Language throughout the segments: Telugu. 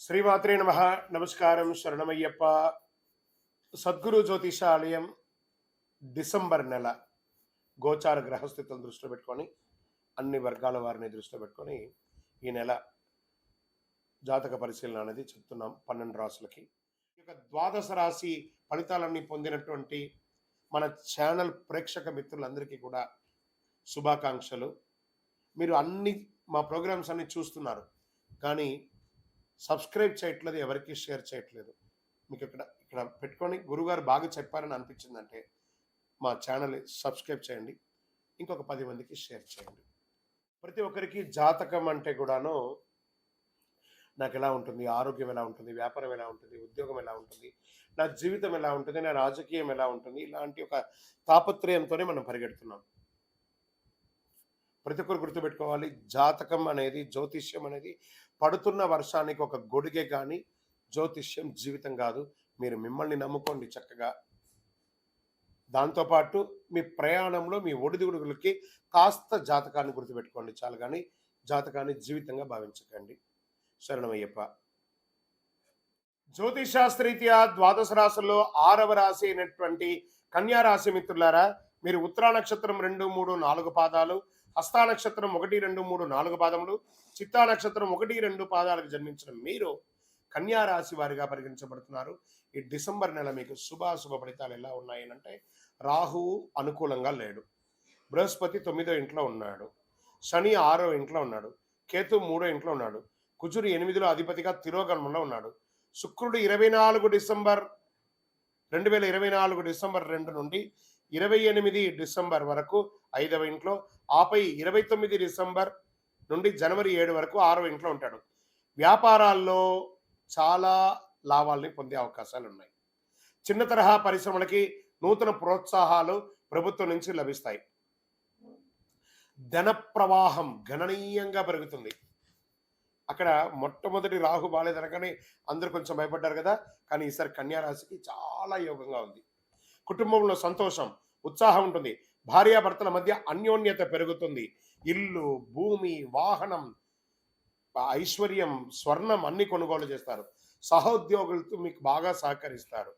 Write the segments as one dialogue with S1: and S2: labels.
S1: శ్రీమాత్రే నమ. నమస్కారం, శరణమయ్యప్ప. సద్గురు జ్యోతిషాలయం డిసెంబర్ నెల గోచార గ్రహస్థితులను దృష్టిలో పెట్టుకొని అన్ని వర్గాల వారిని దృష్టిలో పెట్టుకొని ఈ నెల జాతక పరిశీలన అనేది చెప్తున్నాం 12 రాసులకి. ఇక ద్వాదశ రాశి ఫలితాలన్నీ పొందినటువంటి మన ఛానల్ ప్రేక్షక మిత్రులందరికీ కూడా శుభాకాంక్షలు. మీరు మా ప్రోగ్రామ్స్ అన్ని చూస్తున్నారు, కానీ సబ్స్క్రైబ్ చేయట్లేదు, ఎవరికి షేర్ చేయట్లేదు. మీకు ఇక్కడ పెట్టుకొని గురుగారు బాగా చెప్పారని అనిపించిందంటే మా ఛానల్ సబ్స్క్రైబ్ చేయండి, ఇంకొక 10 మందికి షేర్ చేయండి. ప్రతి ఒక్కరికి జాతకం అంటే కూడాను నాకు ఎలా ఉంటుంది, ఆరోగ్యం ఎలా ఉంటుంది, వ్యాపారం ఎలా ఉంటుంది, ఉద్యోగం ఎలా ఉంటుంది, నా జీవితం ఎలా ఉంటుంది, నా రాజకీయం ఎలా ఉంటుంది, ఇలాంటి ఒక తాపత్రయంతోనే మనం పరిగెడుతున్నాం. ప్రతి ఒక్కరు గుర్తుపెట్టుకోవాలి, జాతకం అనేది, జ్యోతిష్యం అనేది పడుతున్న వర్షానికి ఒక గొడుగే, కానీ జ్యోతిష్యం జీవితం కాదు. మీరు మిమ్మల్ని నమ్ముకోండి చక్కగా. దాంతోపాటు మీ ప్రయాణంలో మీ ఒడిదుడుగులకి కాస్త జాతకాన్ని గుర్తుపెట్టుకోండి చాలు, కానీ జాతకాన్ని జీవితంగా భావించకండి. శరణమయ్యప్ప. జ్యోతిషాస్త్రరీత్యా ద్వాదశ రాశుల్లో 6వ రాశి అయినటువంటి కన్యా రాశి మిత్రులారా, మీరు ఉత్తరా నక్షత్రం 2, 3, 4 పాదాలు, హస్తా నక్షత్రం 1, 2, 3, 4 పాదములు, చిత్తా నక్షత్రం 1, 2 పాదాలకు జన్మించిన మీరు కన్యా రాశి వారిగా పరిగణించబడుతున్నారు. ఈ డిసెంబర్ నెల మీకు శుభాశుభ ఫలితాలు ఎలా ఉన్నాయనంటే, రాహువు అనుకూలంగా లేడు, బృహస్పతి 9వ ఇంట్లో ఉన్నాడు, శని 6వ ఇంట్లో ఉన్నాడు, కేతు 3వ ఇంట్లో ఉన్నాడు, కుజుడు 8లో అధిపతిగా తిరోగమనంలో ఉన్నాడు, శుక్రుడు 24 డిసెంబర్ 2024 డిసెంబర్ 2 నుండి 28 డిసెంబర్ వరకు 5వ ఇంట్లో, ఆపై 29 డిసెంబర్ నుండి జనవరి 7 వరకు 6వ ఇంట్లో ఉంటాడు. వ్యాపారాల్లో చాలా లాభాలని పొందే అవకాశాలు ఉన్నాయి. చిన్న తరహా పరిశ్రమలకి నూతన ప్రోత్సాహాలు ప్రభుత్వం నుంచి లభిస్తాయి. ధన ప్రవాహం గణనీయంగా పెరుగుతుంది. అక్కడ మొట్టమొదటి రాహు బాలేదనగానే అందరూ కొంచెం భయపడ్డారు కదా, కానీ ఈసారి కన్యా రాశికి చాలా యోగంగా ఉంది. కుటుంబంలో సంతోషం, ఉత్సాహం ఉంటుంది. భార్యాభర్తల మధ్య అన్యోన్యత పెరుగుతుంది. ఇల్లు, భూమి, వాహనం, ఐశ్వర్యం, స్వర్ణం అన్ని కొనుగోలు చేస్తారు. సహోద్యోగులతో మీకు బాగా సహకరిస్తారు.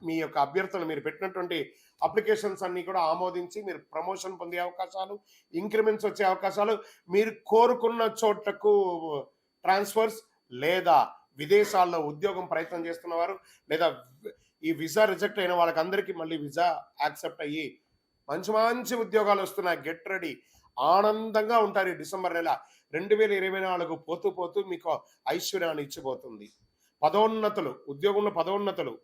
S1: మీ యొక్క అభ్యర్థులు మీరు పెట్టినటువంటి అప్లికేషన్స్ అన్ని కూడా ఆమోదించి మీరు ప్రమోషన్ పొందే అవకాశాలు, ఇంక్రిమెంట్స్ వచ్చే అవకాశాలు, మీరు కోరుకున్న చోటకు ట్రాన్స్ఫర్స్, లేదా విదేశాల్లో ఉద్యోగం ప్రయత్నం చేస్తున్నవారు, లేదా ఈ వీసా రిజెక్ట్ అయిన వాళ్ళకందరికీ మళ్ళీ వీసా యాక్సెప్ట్ అయ్యి మంచి మంచి ఉద్యోగాలు వస్తున్నాయి. Get ready. ఆనందంగా ఉంటారు. ఈ డిసెంబర్ నెల 2024 పోతూ పోతూ మీకు ఐశ్వర్యాన్ని ఇచ్చిపోతుంది. పదోన్నతులు, ఉద్యోగంలో పదోన్నతులు,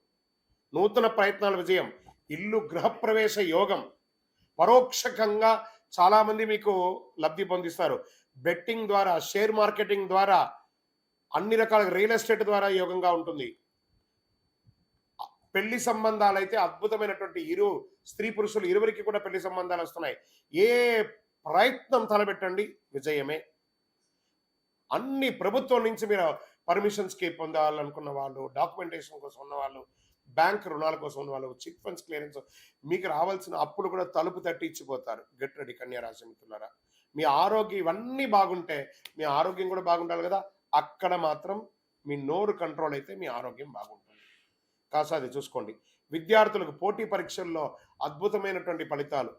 S1: నూతన ప్రయత్నాల విజయం, ఇల్లు గృహప్రవేశ యోగం, పరోక్షకంగా చాలామంది మీకు లబ్ధి పొందిస్తారు. బెట్టింగ్ ద్వారా, షేర్ మార్కెటింగ్ ద్వారా, అన్ని రకాల రియల్ ఎస్టేట్ ద్వారా యోగంగా ఉంటుంది. పెళ్లి సంబంధాలు అయితే అద్భుతమైనటువంటి స్త్రీ పురుషులు ఇరువురికి కూడా పెళ్లి సంబంధాలు వస్తున్నాయి. ఏ ప్రయత్నం తలపెట్టండి, విజయమే. అన్ని ప్రభుత్వం నుంచి మీరు పర్మిషన్స్కి పొందాలనుకున్న వాళ్ళు, డాక్యుమెంటేషన్ కోసం ఉన్న వాళ్ళు, బ్యాంక్ రుణాల కోసం ఉన్న వాళ్ళు, చిట్ ఫండ్స్ క్లియరెన్స్, మీకు రావాల్సిన అప్పులు కూడా తలుపు తట్టి ఇచ్చిపోతారు. గెట్ రెడీ కన్యా రాశి మిత్రులారా. మీ ఆరోగ్యం ఇవన్నీ బాగుంటే మీ ఆరోగ్యం కూడా బాగుండాలి కదా. అక్కడ మాత్రం మీ నోరు కంట్రోల్ అయితే మీ ఆరోగ్యం బాగుంటుంది. కాస్త అది చూసుకోండి. విద్యార్థులకు పోటీ పరీక్షల్లో అద్భుతమైనటువంటి ఫలితాలు.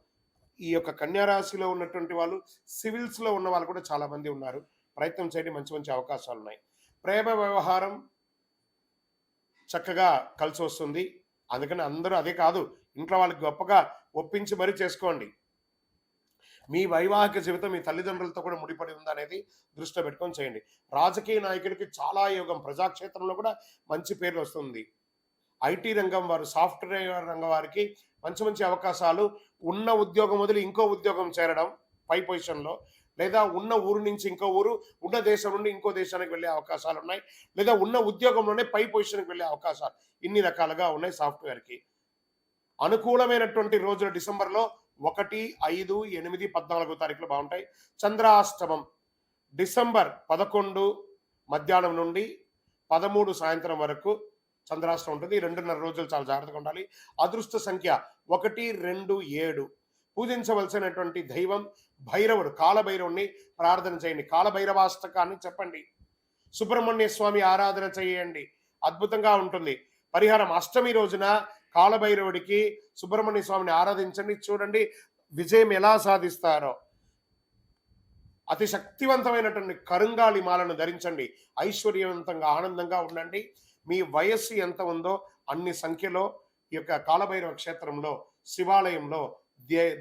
S1: ఈ యొక్క కన్యా రాశిలో ఉన్నటువంటి వాళ్ళు, సివిల్స్లో ఉన్న వాళ్ళు కూడా చాలామంది ఉన్నారు. ప్రయత్నం చేయండి, మంచి మంచి అవకాశాలు ఉన్నాయి. ప్రేమ వ్యవహారం చక్కగా కలిసి వస్తుంది. అందుకని అందరూ అదే కాదు, ఇంట్లో వాళ్ళకి గొప్పగా ఒప్పించి మరీ చేసుకోండి. మీ వైవాహిక జీవితం మీ తల్లిదండ్రులతో కూడా ముడిపడి ఉందనేది దృష్టిలో పెట్టుకొని చేయండి. రాజకీయ నాయకుడికి చాలా యోగం. ప్రజాక్షేత్రంలో కూడా మంచి పేరు వస్తుంది. ఐటీ రంగం వారు, సాఫ్ట్వేర్ రంగం వారికి మంచి మంచి అవకాశాలు. ఉన్న ఉద్యోగం వదిలి ఇంకో ఉద్యోగం చేరడం పై పొజిషన్లో, లేదా ఉన్న ఊరు నుంచి ఇంకో ఊరు, ఉన్న దేశం నుండి ఇంకో దేశానికి వెళ్ళే అవకాశాలు ఉన్నాయి, లేదా ఉన్న ఉద్యోగంలోనే పై పొజిషన్కి వెళ్ళే అవకాశాలు ఇన్ని రకాలుగా ఉన్నాయి. సాఫ్ట్వేర్కి అనుకూలమైనటువంటి రోజులు డిసెంబర్లో 1, 5, 8, 14 తారీఖులు బాగుంటాయి. చంద్రాష్టమం డిసెంబర్ 11 మధ్యాహ్నం నుండి 13 సాయంత్రం వరకు చంద్రాష్టమం ఉంటుంది. 2.5 రోజులు చాలా జాగ్రత్తగా ఉండాలి. అదృష్ట సంఖ్య 1, 2, 7. పూజించవలసినటువంటి దైవం భైరవుడు. కాలభైరవుణ్ణి ప్రార్థన చేయండి. కాలభైరవాష్టకాన్ని చెప్పండి. సుబ్రహ్మణ్య స్వామి ఆరాధన చేయండి, అద్భుతంగా ఉంటుంది. పరిహారం అష్టమి రోజున కాలభైరవుడికి సుబ్రహ్మణ్య స్వామిని ఆరాధించండి, చూడండి విజయం ఎలా సాధిస్తారో. అతి శక్తివంతమైనటువంటి కరుంగాలి మాలను ధరించండి, ఐశ్వర్యవంతంగా ఆనందంగా ఉండండి. మీ వయస్సు ఎంత ఉందో అన్ని సంఖ్యలో ఈ యొక్క కాలభైరవ క్షేత్రంలో శివాలయంలో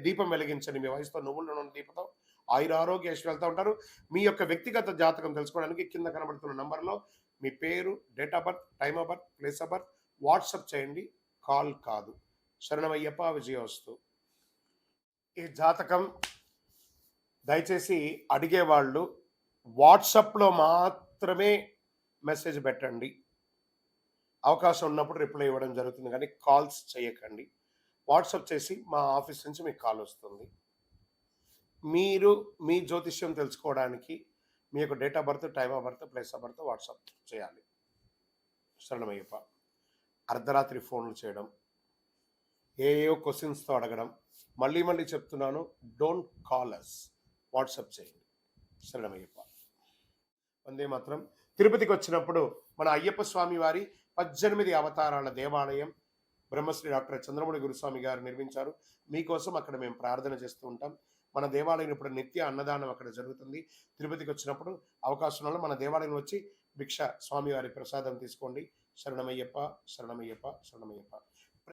S1: దీపం వెలిగించండి. మీ వయసుతో నువ్వుల నూనె దీపంతో ఆయురారోగ్య ఐశ్వర్యాలతో ఉంటారు. మీ యొక్క వ్యక్తిగత జాతకం తెలుసుకోవడానికి కింద కనబడుతున్న నంబర్లో మీ పేరు, date of birth, time of birth, place of birth WhatsApp చేయండి, కాల్ కాదు. శరణమయ్యప్ప, విజయోస్తు. ఈ జాతకం దయచేసి అడిగేవాళ్ళు వాట్సాప్లో మాత్రమే మెసేజ్ పెట్టండి. అవకాశం ఉన్నప్పుడు రిప్లై ఇవ్వడం జరుగుతుంది, కానీ కాల్స్ చేయకండి. వాట్సాప్ చేసి మా ఆఫీస్ నుంచి మీకు కాల్ వస్తుంది. మీరు మీ జ్యోతిష్యం తెలుసుకోవడానికి మీ యొక్క date of birth, time of birth, place of birth WhatsApp చేయాలి. శరణమయ్యప్ప. అర్ధరాత్రి ఫోన్లు చేయడం, ఏయో క్వశ్చన్స్తో అడగడం, మళ్ళీ మళ్ళీ చెప్తున్నాను, డోంట్ కాల్ అస్, వాట్సాప్ చేయండి. శరణమయ్యప్ప. వందే మాత్రం. తిరుపతికి వచ్చినప్పుడు మన అయ్యప్ప స్వామి వారి 18 అవతారాల దేవాలయం బ్రహ్మశ్రీ డాక్టర్ చంద్రమౌళి గురుస్వామి గారు నిర్మించారు. మీకోసం అక్కడ మేము ప్రార్థన చేస్తూ ఉంటాం. మన దేవాలయం ఇప్పుడు నిత్య అన్నదానం అక్కడ జరుగుతుంది. తిరుపతికి వచ్చినప్పుడు అవకాశం వల్ల మన దేవాలయం వచ్చి భిక్ష స్వామివారి ప్రసాదం తీసుకోండి. శరణమయ్యప్ప, శరణమయ్యప్ప, శరణమయ్యప్ప.